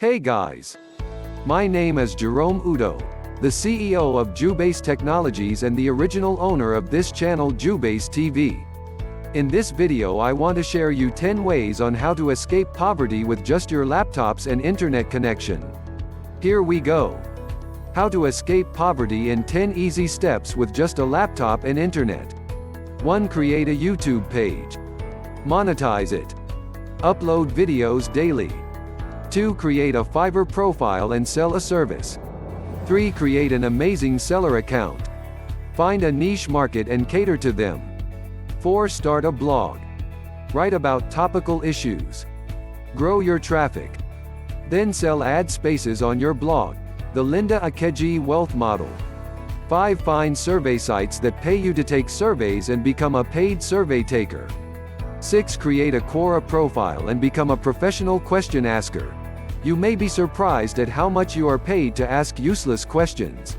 Hey guys! My name is Jerome Udo, the CEO of JUBASS Technologies and the original owner of this channel JUBASS TV. In this video I want to share you 10 ways on how to escape poverty with just your laptops and internet connection. Here we go. How to escape poverty in 10 easy steps with just a laptop and internet. 1. Create a YouTube page. Monetize it. Upload videos daily. 2. Create a Fiverr profile and sell a service. 3. Create an amazing seller account. Find a niche market and cater to them. 4. Start a blog. Write about topical issues. Grow your traffic. Then sell ad spaces on your blog. The Linda Ikeji wealth model. 5. Find survey sites that pay you to take surveys and become a paid survey taker. 6. Create a quora profile and become a professional question asker. You may be surprised at how much you are paid to ask useless questions.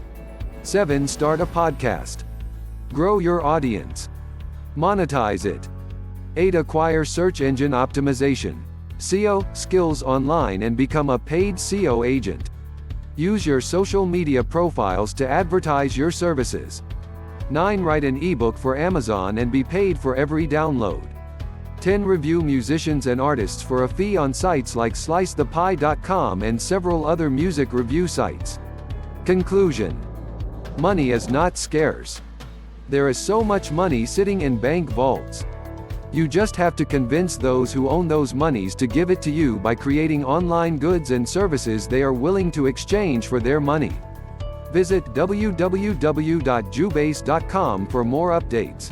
7. Start a podcast. Grow your audience. Monetize it. 8. Acquire search engine optimization, SEO, skills online and become a paid SEO agent. Use your social media profiles to advertise your services. 9. Write an ebook for Amazon and be paid for every download. 10. Review musicians and artists for a fee on sites like slicethepie.com and several other music review sites. Conclusion: money is not scarce. There is so much money sitting in bank vaults. You just have to convince those who own those monies to give it to you by creating online goods and services they are willing to exchange for their money. Visit www.jubass.com for more updates.